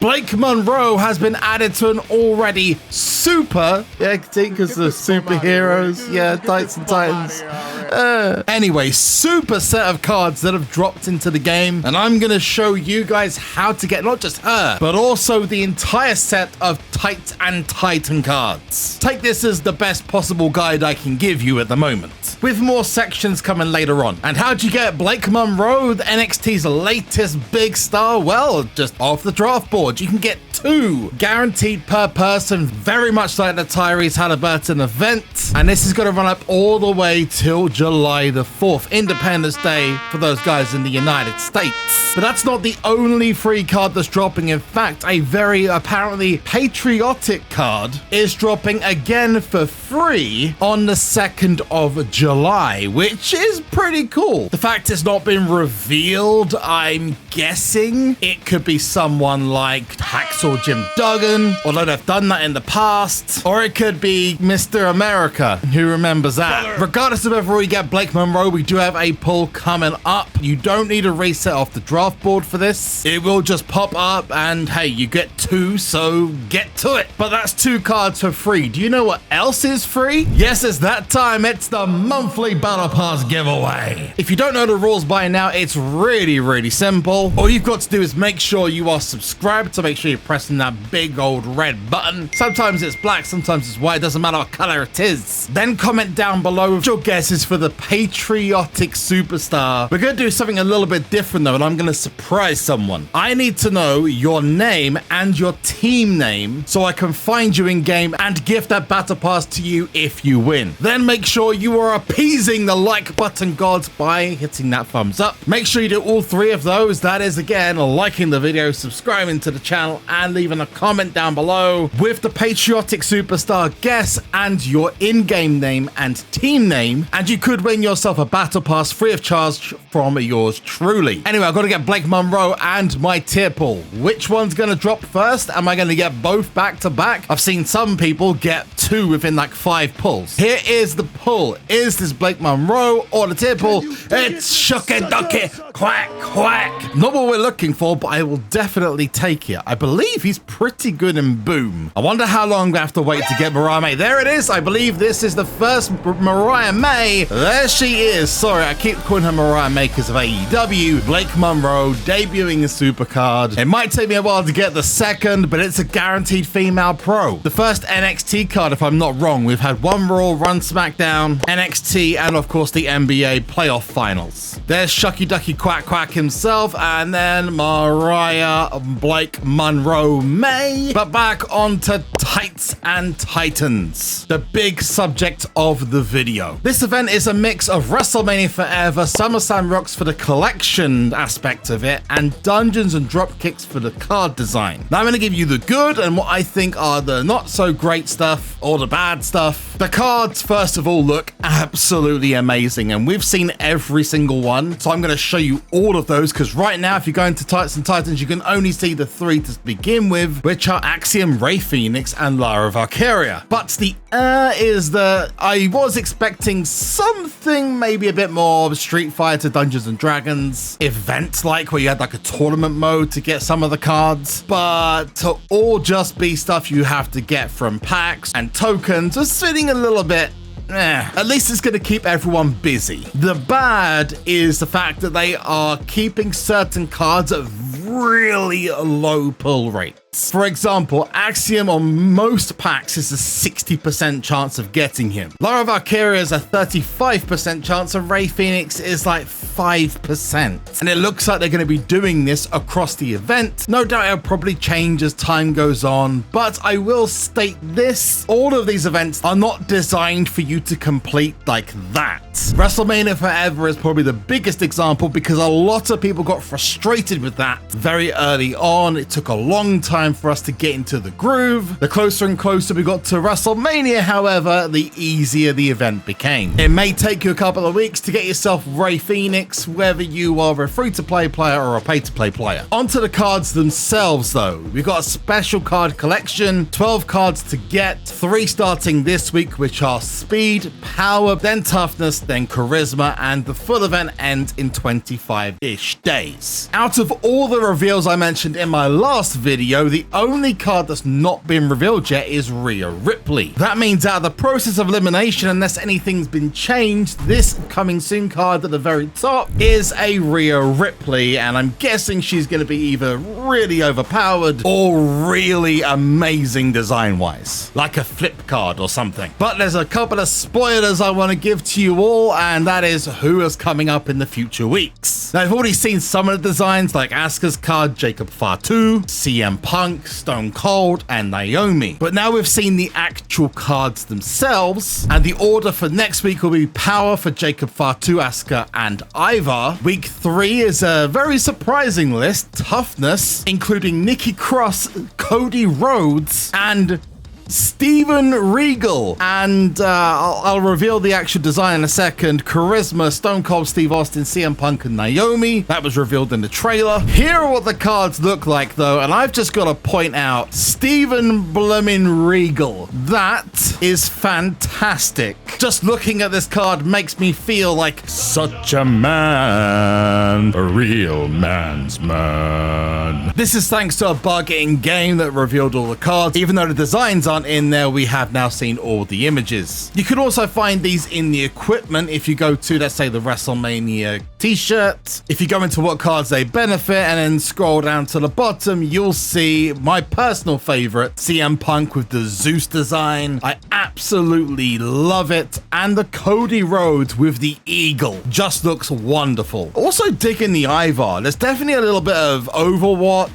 Blake Monroe has been added to an already super, because the superheroes, Tights and Titans. Anyway, super set of cards that have dropped into the game, and I'm going to show you guys how to get not just her, but also the entire set of Tights and Titan cards. Take this as the best possible guide I can give you at the moment, with more sections coming later on. And how'd you get Blake Monroe, NXT's latest big star? Well, just off the draft board. You can get 2 guaranteed per person, very much like the Tyrese Halliburton event. And this is going to run up all the way till July the 4th, Independence Day for those guys in the United States. But that's not the only free card that's dropping. In fact, a very apparently patriotic card is dropping again for free on the 2nd of July, which is pretty cool. The fact it's not been revealed, I'm guessing it could be someone like Hacksaw Jim Duggan, although they've done that in the past, or it could be Mr. America. Who remembers that? Regardless of whether we get Blake Monroe, we do have a pull coming up. You don't need a reset off the draft board for this. It will just pop up and hey, you get 2, so get to it. But that's 2 cards for free. Do you know what else is free? Yes, it's that time. It's the monthly Battle Pass giveaway. If you don't know the rules by now, it's really simple. All you've got to do is make sure you are subscribed, so make sure you're pressing that big old red button. Sometimes it's black, sometimes it's white, doesn't matter what color it is. Then comment down below with your guesses for the patriotic superstar. We're going to do something a little bit different though, and I'm going to surprise someone. I need to know your name and your team name so I can find you in game and gift that battle pass to you if you win. Then make sure you are appeasing the like button gods by hitting that thumbs up. Make sure you do all 3 of those. That is again, liking the video, subscribing to the channel, and leaving a comment down below with the patriotic superstar guess and your in-game name and team name, and you could win yourself a battle pass free of charge from yours truly. Anyway, I've got to get Blake Monroe and my tier pool. Which one's going to drop first? Am I going to get both back to back? I've seen some people get 2 within like 5 pulls. Here is the pull. Is this Blake Monroe or the tier pool? It's shucky ducky quack quack. Not what we're looking for, but I will definitely take it. I believe he's pretty good in Boom. I wonder how long I'm gonna have to wait to get Mariah May. There it is. I believe this is the first Mariah May. There she is. Sorry, I keep calling her Mariah May because of AEW. Blake Monroe debuting a SuperCard. It might take me a while to get the second, but it's a guaranteed female pro. The first NXT card, if I'm not wrong. We've had 1 Raw, 1 SmackDown, NXT, and of course the NBA playoff finals. There's Shucky Ducky Quack Quack himself, and then Mariah Blake Monroe May. But back on to Tights and Titans, the big subject of the video. This event is a mix of WrestleMania Forever, SummerSlam Rocks for the collection aspect of it, and Dungeons and Dropkicks for the card design. Now I'm going to give you the good and what I think are the not so great stuff, or the bad stuff. The cards, first of all, look absolutely amazing, and we've seen every single one, so I'm going to show you all of those, because right now, if you go into Tights and Titans, you can only see the 3 to begin with, which are Axiom, Ray Phoenix, and Lara Valkyria. But the is that I was expecting something maybe a bit more Street Fighter Dungeons and Dragons event, like where you had like a tournament mode to get some of the cards, but to all just be stuff you have to get from packs and tokens was feeling a little bit at least it's going to keep everyone busy. The bad is the fact that they are keeping certain cards at really low pull rates. For example, Axiom on most packs is a 60% chance of getting him. Lara Valkyria is a 35% chance, and Ray Phoenix is like 5%. And it looks like they're going to be doing this across the event. No doubt it'll probably change as time goes on, but I will state this: all of these events are not designed for you to complete like that. WrestleMania Forever is probably the biggest example because a lot of people got frustrated with that very early on. It took a long time for us to get into the groove. The closer and closer we got to WrestleMania, however, the easier the event became. It may take you a couple of weeks to get yourself Ray Phoenix, whether you are a free-to-play player or a pay-to-play player. Onto the cards themselves though. We've got a special card collection, 12 cards to get, 3 starting this week, which are Speed, Power, then Toughness, then Charisma, and the full event ends in 25-ish days. Out of all the reveals I mentioned in my last video, the only card that's not been revealed yet is Rhea Ripley. That means out of the process of elimination, unless anything's been changed, this coming soon card at the very top is a Rhea Ripley, and I'm guessing she's going to be either really overpowered or really amazing design-wise, like a flip card or something. But there's a couple of spoilers I want to give to you all, and that is who is coming up in the future weeks. Now, I've already seen some of the designs like Asuka's card, Jacob Fatu, CM Punk, Stone Cold, and Naomi. But now we've seen the actual cards themselves, and the order for next week will be Power for Jacob Fatu, Asuka, and Ivar. Week 3 is a very surprising list. Toughness, including Nikki Cross, Cody Rhodes, and Steven Regal, and I'll reveal the actual design in a second. Charisma, Stone Cold Steve Austin, CM Punk, and Naomi. That was revealed in the trailer. Here are what the cards look like, though, and I've just got to point out Steven Bloomin' Regal. That is fantastic. Just looking at this card makes me feel like such a man, a real man's man. This is thanks to a bug in game that revealed all the cards. Even though the designs aren't in there, we have now seen all the images. You can also find these in the equipment if you go to, let's say, the WrestleMania t-shirt. If you go into what cards they benefit and then scroll down to the bottom, you'll see my personal favorite, CM Punk with the Zeus design. I absolutely love it. And the Cody Rhodes with the eagle just looks wonderful. Also digging the Ivar. There's definitely a little bit of Overwatch,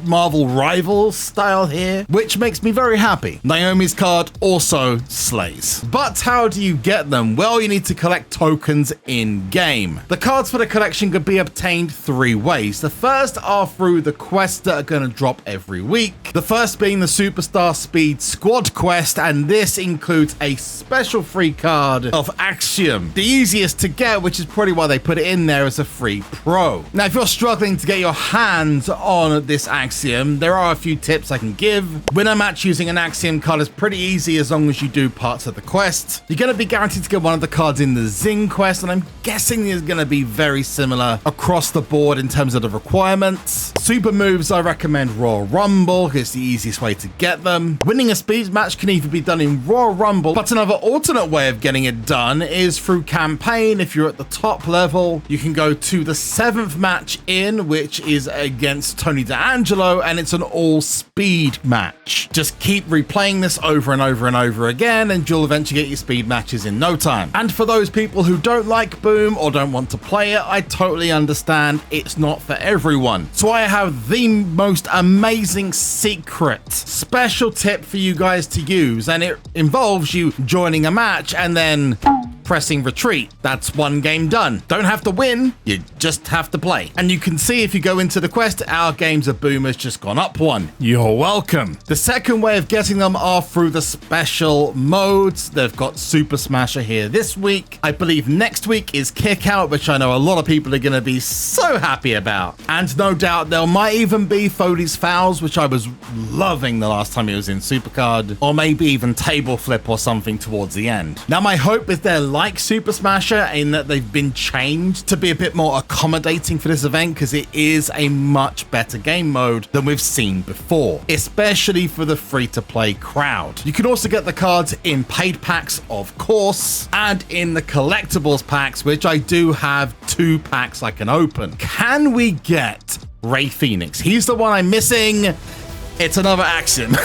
Marvel Rivals style here, which makes me very happy. Naomi's card also slays. But how do you get them? Well, you need to collect tokens in game. The cards for the collection could be obtained 3 ways. The first are through the quests that are going to drop every week. The first being the Superstar Speed Squad quest, and this includes a special free card of Axiom. The easiest to get, which is probably why they put it in there as a free pro. Now, if you're struggling to get your hands on this Axiom, there are a few tips I can give. Win a match using an Axiom card is pretty easy as long as you do parts of the quest. You're going to be guaranteed to get one of the cards in the Zing quest, and I'm guessing it's going to be very similar across the board in terms of the requirements. Super moves, I recommend Royal Rumble. It's the easiest way to get them. Winning a speed match can either be done in Royal Rumble, but another alternate way of getting it done is through campaign. If you're at the top level, you can go to the 7th match in, which is against Tony D'Angelo, and it's an all speed match. Just keep replaying this over and over and over again, and you'll eventually get your speed matches in no time. And for those people who don't like Boom or don't want to play it, I totally understand. It's not for everyone. So I have the most amazing secret special tip for you guys to use, and it involves you joining a match and then pressing retreat. That's one game done. Don't have to win, you just have to play. And you can see if you go into the quest, our games of Boom has just gone up 1. You're welcome. The second way of getting them are through the special modes. They've got Super Smasher here this week. I believe next week is Kick Out, which I know a lot of people are going to be so happy about. And no doubt there might even be Foley's Fouls, which I was loving the last time it was in SuperCard, or maybe even Table Flip or something towards the end. Now, my hope is they're like Super Smasher in that they've been changed to be a bit more accommodating for this event, because it is a much better game mode than we've seen before, especially for the free-to-play crowd. You can also get the cards in paid packs, of course, and in the collectibles packs, which I do have 2 packs I can open. Can we get Ray Phoenix? He's the one I'm missing. It's another Axiom.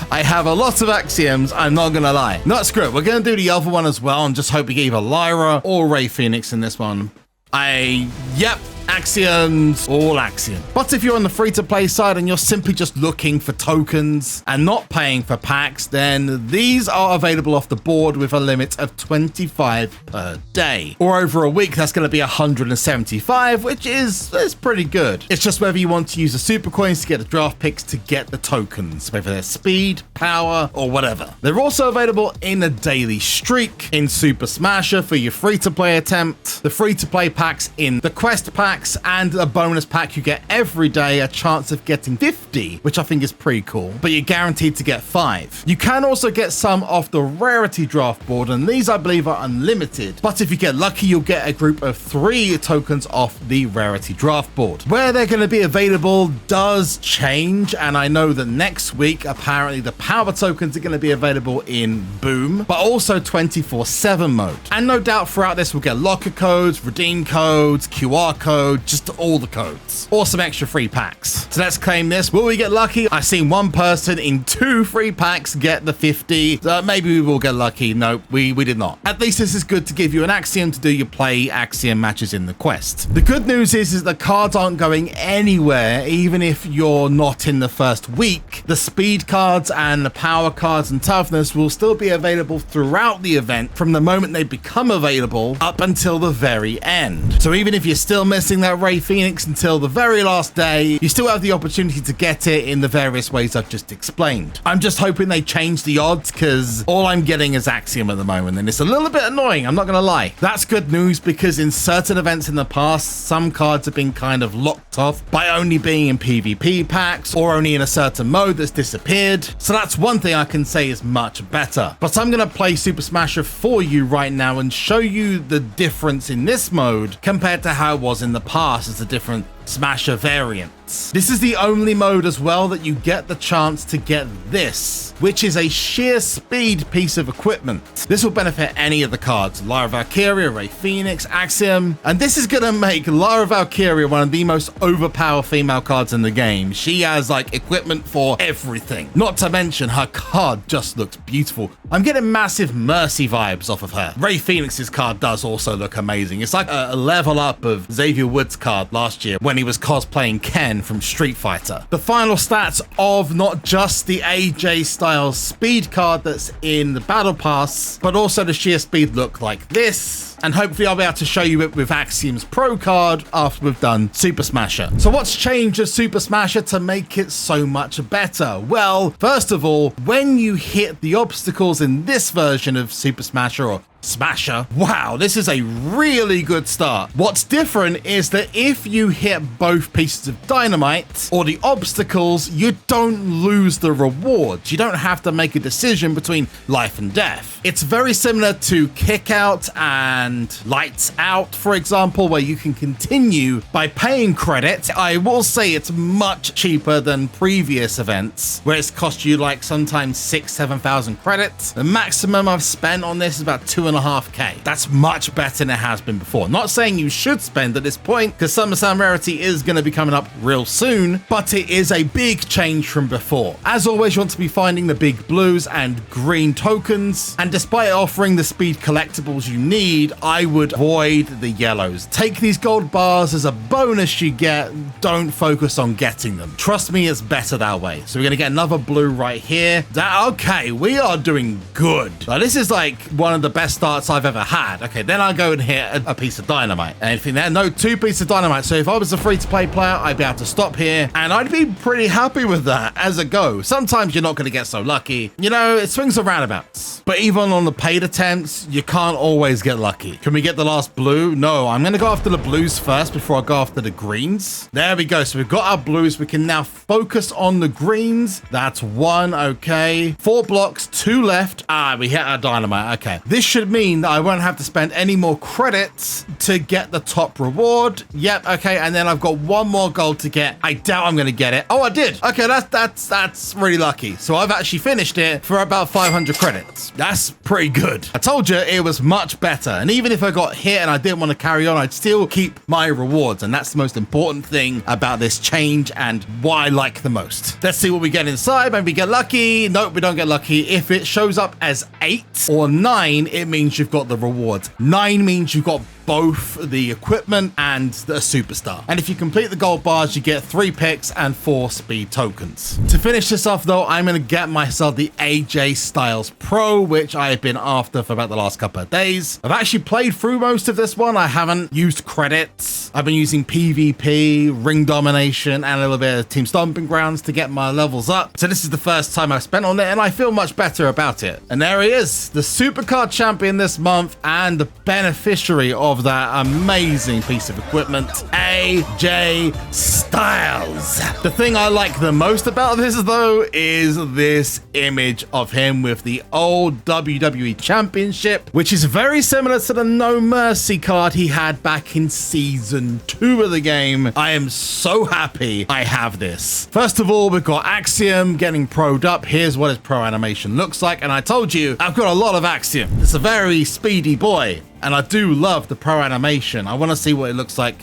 I have a lot of Axioms, I'm not gonna lie. Not screw it, we're gonna do the other one as well and just hope we get either Lyra or Ray Phoenix in this one. Yep, Axioms, all Axiom. But if you're on the free-to-play side and you're simply just looking for tokens and not paying for packs, then these are available off the board with a limit of 25 per day. Or over a week, that's going to be 175, which is pretty good. It's just whether you want to use the super coins to get the draft picks to get the tokens, whether they're speed, power, or whatever. They're also available in a daily streak, in Super Smasher for your free-to-play attempt, the free-to-play packs in the quest pack, packs and a bonus pack you get every day, a chance of getting 50, which I think is pretty cool, but you're guaranteed to get 5. You can also get some off the Rarity draft board, and these I believe are unlimited, but if you get lucky you'll get a group of 3 tokens off the Rarity draft board. Where they're going to be available does change, and I know that next week apparently the power tokens are going to be available in Boom, but also 24/7 mode. And no doubt throughout this we'll get locker codes, redeem codes, QR code, just all the codes, or some extra free packs. So let's claim this. Will we get lucky? I've seen one person in 2 free packs get the 50. Maybe we will get lucky. No, we did not. At least this is good to give you an axiom to do your play axiom matches in the quest. The good news is the cards aren't going anywhere, even if you're not in the first week. The speed cards and the power cards and toughness will still be available throughout the event from the moment they become available up until the very end. So even if you're still missing that Ray Phoenix until the very last day, you still have the opportunity to get it in the various ways I've just explained. I'm just hoping they change the odds, because all I'm getting is axiom at the moment, and it's a little bit annoying, I'm not gonna lie. That's good news, because in certain events in the past, some cards have been kind of locked off by only being in PvP packs or only in a certain mode that's disappeared. So that's one thing I can say is much better. But I'm gonna play Super Smasher for you right now and show you the difference in this mode compared to how it was in the past as a different Smasher variants. This is the only mode as well that you get the chance to get this, which is a sheer speed piece of equipment. This will benefit any of the cards, Lara Valkyria, Ray Phoenix, Axiom, and this is gonna make Lara Valkyria one of the most overpowered female cards in the game. She has like equipment for everything. Not to mention her card just looks beautiful. I'm getting massive Mercy vibes off of her. Ray Phoenix's card does also look amazing. It's like a level up of Xavier Woods' card last year when he was cosplaying Ken from Street Fighter. The final stats of not just the AJ Styles speed card that's in the battle pass, but also the sheer speed look like this. And hopefully I'll be able to show you it with Axiom's Pro card after we've done Super Smasher. So what's changed with Super Smasher to make it so much better? Well, first of all, when you hit the obstacles in this version of Super Smasher, or Smasher, wow, this is a really good start. What's different is that if you hit both pieces of dynamite or the obstacles, you don't lose the rewards. You don't have to make a decision between life and death. It's very similar to Kick Out and Lights Out, for example, where you can continue by paying credits. I will say it's much cheaper than previous events, where it's cost you like sometimes 6,000-7,000 credits. The maximum I've spent on this is about 2.5K. That's much better than it has been before. Not saying you should spend at this point, because SummerSlam Rarity is going to be coming up real soon, but it is a big change from before. As always, you want to be finding the big blues and green tokens, and despite offering the speed collectibles you need, I would avoid the yellows. Take these gold bars as a bonus you get, don't focus on getting them. Trust me, it's better that way. So we're going to get another blue right here. Okay, we are doing good. Now, this is like one of the best starts I've ever had. Okay, then I go and hit a piece of dynamite. Anything there? No, 2 pieces of dynamite. So if I was a free-to-play player, I'd be able to stop here, and I'd be pretty happy with that as a go. Sometimes you're not going to get so lucky. You know, it swings and roundabouts. But even on the paid attempts, you can't always get lucky. Can we get the last blue? No, I'm going to go after the blues first before I go after the greens. There we go. So we've got our blues. We can now focus on the greens. That's 1. Okay. 4 blocks, 2 left. We hit our dynamite. Okay. This should mean that I won't have to spend any more credits to get the top reward. Yep. Okay. And then I've got 1 more gold to get. I doubt I'm going to get it. Oh, I did. Okay. That's really lucky. So I've actually finished it for about 500 credits. That's pretty good. I told you it was much better. And even if I got hit and I didn't want to carry on, I'd still keep my rewards. And that's the most important thing about this change and what I like the most. Let's see what we get inside. Maybe we get lucky. Nope, we don't get lucky. If it shows up as 8 or 9, it means you've got the rewards. 9 means you've got both the equipment and the superstar. And if you complete the gold bars, you get 3 picks and 4 speed tokens. To finish this off though, I'm going to get myself the AJ Styles Pro, which I have been after for about the last couple of days. I've actually played through most of this one. I haven't used credits. I've been using PvP, ring domination, and a little bit of team stomping grounds to get my levels up. So this is the first time I've spent on it, and I feel much better about it. And there he is, the SuperCard champion this month and the beneficiary of of that amazing piece of equipment, AJ Styles. The thing I like the most about this, though, is this image of him with the old WWE Championship, which is very similar to the No Mercy card he had back in Season 2 of the game. I am so happy I have this. First of all, we've got Axiom getting pro'd up. Here's what his pro animation looks like, and I told you, I've got a lot of Axiom. It's a very speedy boy, and I do love the pro animation. I want to see what it looks like.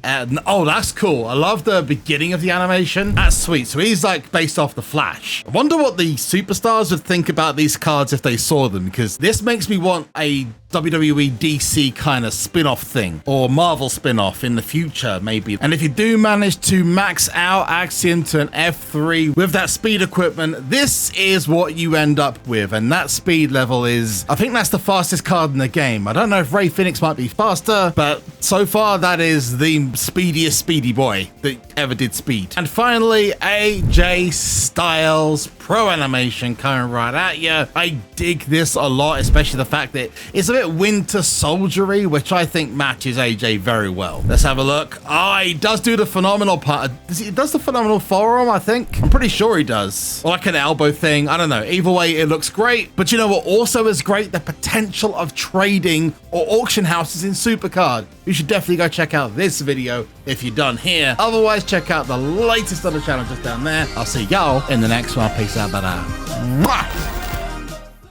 Oh, that's cool. I love the beginning of the animation. That's sweet. So he's like based off the Flash. I wonder what the superstars would think about these cards if they saw them, because this makes me want a WWE DC kind of spin-off thing, or Marvel spin-off in the future, maybe. And if you do manage to max out Axiom to an F3 with that speed equipment, this is what you end up with. And that speed level is, I think that's the fastest card in the game. I don't know if Ray Phoenix might be faster, but so far that is the speediest speedy boy that ever did speed. And finally, AJ Styles pro animation coming right at you. I dig this a lot, especially the fact that it's a bit Winter Soldiery, which I think matches AJ very well. Let's have a look. Oh, he does do the phenomenal part. He does the phenomenal forearm, I think. I'm pretty sure he does. Or like an elbow thing. I don't know. Either way, it looks great. But you know what also is great? The potential of trading or auction houses in SuperCard. You should definitely go check out this video if you're done here. Otherwise, check out the latest on the channel just down there. I'll see y'all in the next one. Peace out, brother.